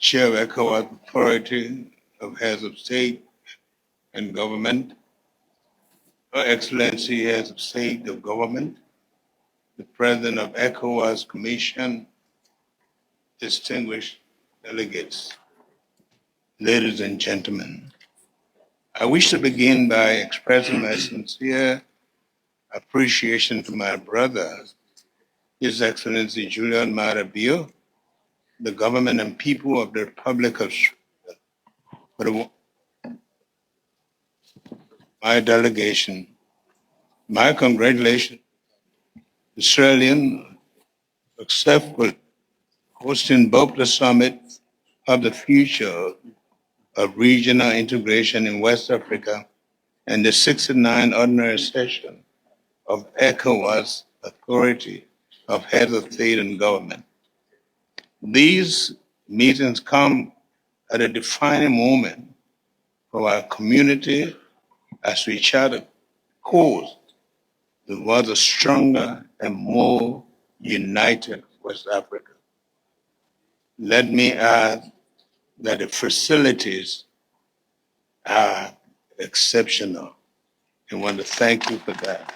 Chair of ECOWAS Authority of Heads of State and Government, Her Excellency Heads of State of Government, the President of ECOWAS Commission, distinguished delegates, ladies and gentlemen. I wish to begin by expressing my sincere appreciation to my brother, His Excellency Julian Marabio, the government and people of the Republic of Australia, my delegation. My congratulations, Australian, successful hosting both the summit of the future of regional integration in West Africa and the 69th ordinary session of ECOWAS Authority of Heads of State and Government. These meetings come at a defining moment for our community as we chart a course towards a stronger and more united West Africa. Let me add that the facilities are exceptional. I want to thank you for that.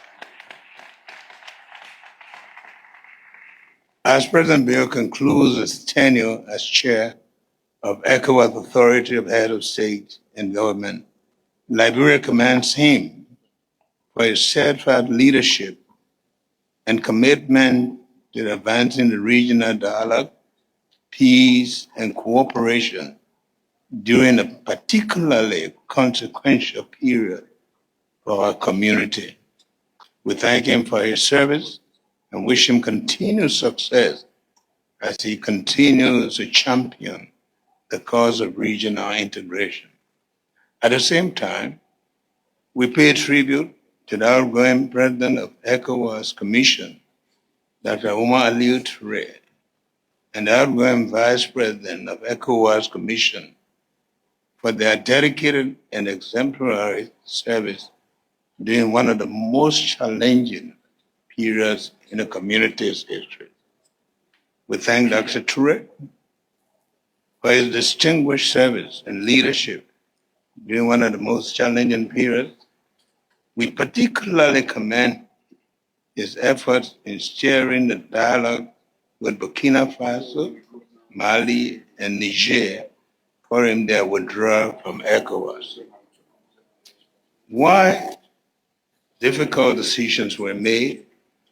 As President Bill concludes his tenure as chair of ECOWAS Authority of Head of State and Government, Liberia commends him for his steadfast leadership and commitment to advancing the regional dialogue, peace, and cooperation during a particularly consequential period for our community. We thank him for his service and wish him continued success as he continues to champion the cause of regional integration. At the same time, we pay tribute to the outgoing president of ECOWAS Commission, Dr. Umar Aliyu Toure, and the outgoing vice president of ECOWAS Commission for their dedicated and exemplary service during one of the most challenging periods in the community's history. We thank Dr. Toure for his distinguished service and leadership during one of the most challenging periods. We particularly commend his efforts in steering the dialogue with Burkina Faso, Mali, and Niger following their withdrawal from ECOWAS. While difficult decisions were made,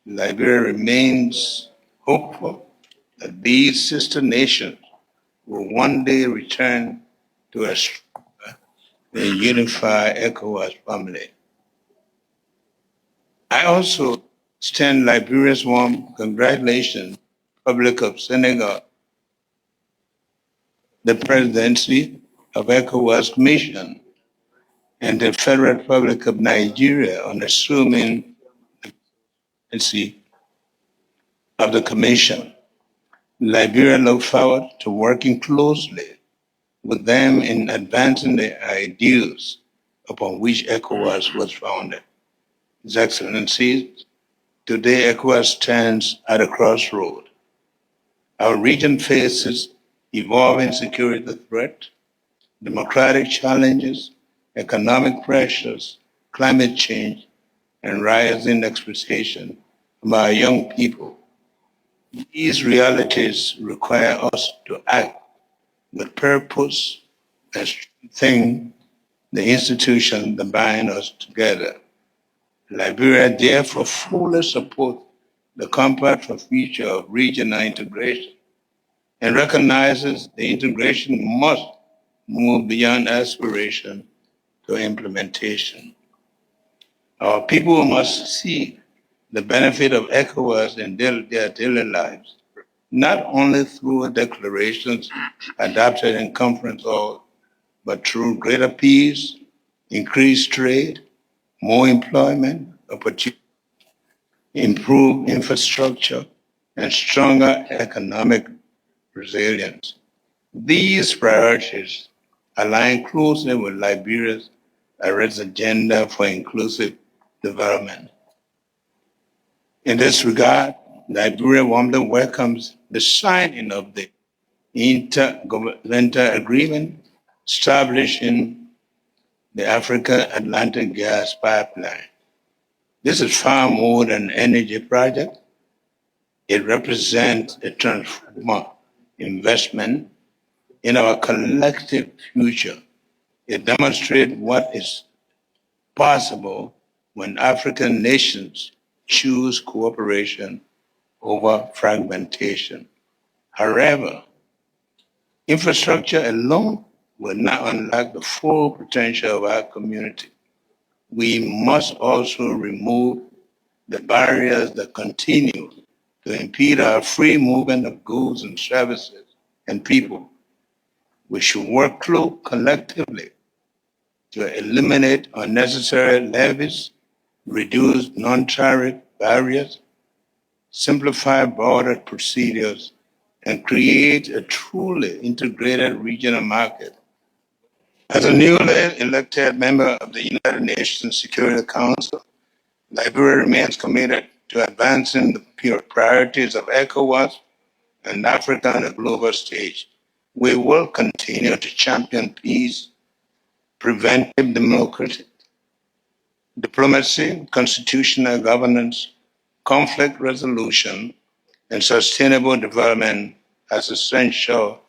Liberia remains hopeful that these sister nations will one day return to a unified ECOWAS family. I also extend Liberia's warm congratulations, Republic of Senegal, the presidency of ECOWAS Commission, and the Federal Republic of Nigeria on assuming the presidency of the Commission. Liberia looks forward to working closely with them in advancing the ideals upon which ECOWAS was founded. His Excellencies, today ECOWAS stands at a crossroad. Our region faces evolving security threats, democratic challenges, economic pressures, climate change, and rising expectation from our young people. These realities require us to act with purpose and strengthen the institutions that bind us together. Liberia therefore fully supports the Compact for Future of Regional Integration and recognizes the integration must move beyond aspiration to implementation. Our people must see the benefit of ECOWAS in their daily lives, not only through declarations adopted in conference halls, but through greater peace, increased trade, more employment opportunities, improved infrastructure, and stronger economic resilience. These priorities align closely with Liberia's agenda for inclusive development. In this regard, Liberia warmly welcomes the signing of the intergovernmental agreement establishing the Africa Atlantic Gas Pipeline. This is far more than an energy project. It represents a transformative investment in our collective future. It demonstrates what is possible when African nations choose cooperation over fragmentation. However, infrastructure alone will not unlock the full potential of our community. We must also remove the barriers that continue to impede our free movement of goods and services and people. We should work collectively to eliminate unnecessary levies, reduce non-tariff barriers, simplify border procedures, and create a truly integrated regional market. As a newly elected member of the United Nations Security Council, Liberia remains committed to advancing the priorities of ECOWAS and Africa on the global stage. We will continue to champion peace, preventive democracy, diplomacy, constitutional governance, conflict resolution, and sustainable development as essential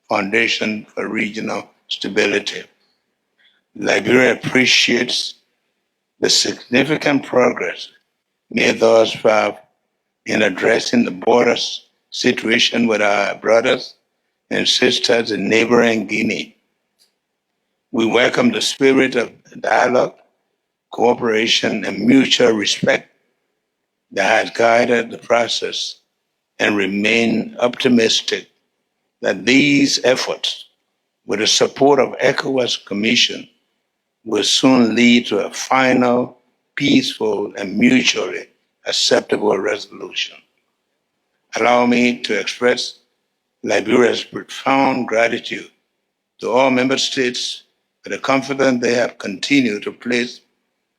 foundation for regional stability. Liberia appreciates the significant progress made thus far in addressing the border situation with our brothers and sisters in neighboring Guinea. We welcome the spirit of dialogue, cooperation, and mutual respect that has guided the process and remain optimistic that these efforts, with the support of ECOWAS Commission, will soon lead to a final, peaceful, and mutually acceptable resolution. Allow me to express Liberia's profound gratitude to all member states for the confidence they have continued to place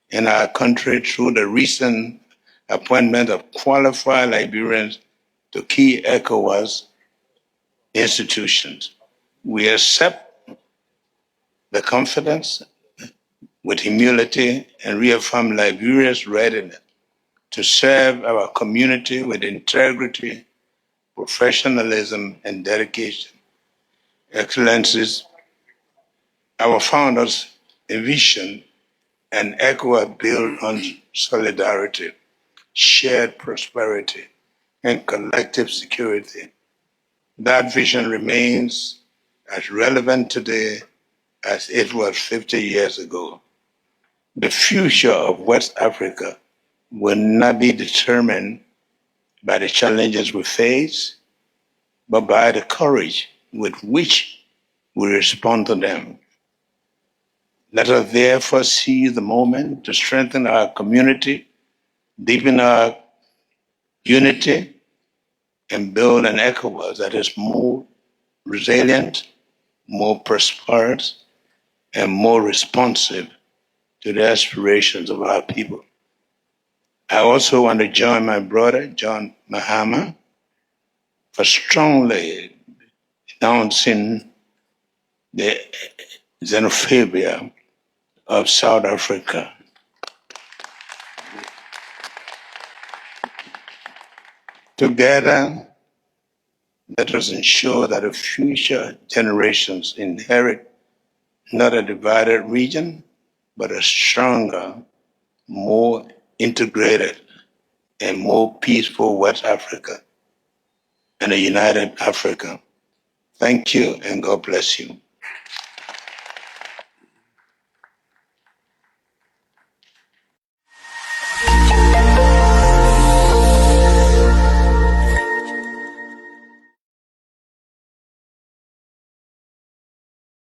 in our country through the recent appointment of qualified Liberians to key ECOWAS institutions. We accept the confidence with humility and reaffirm Liberia's readiness to serve our community with integrity, professionalism, and dedication. Excellencies, our founders envisioned an ECOWAS built on solidarity, shared prosperity, and collective security. That vision remains as relevant today as it was 50 years ago. The future of West Africa will not be determined by the challenges we face, but by the courage with which we respond to them. Let us therefore seize the moment to strengthen our community, deepen our unity, and build an ECOWAS that is more resilient, more prosperous, and more responsive to the aspirations of our people. I also want to join my brother, John Mahama, for strongly denouncing the xenophobia of South Africa. Together, let us ensure that the future generations inherit not a divided region, but a stronger, more integrated, and more peaceful West Africa and a united Africa. Thank you, and God bless you.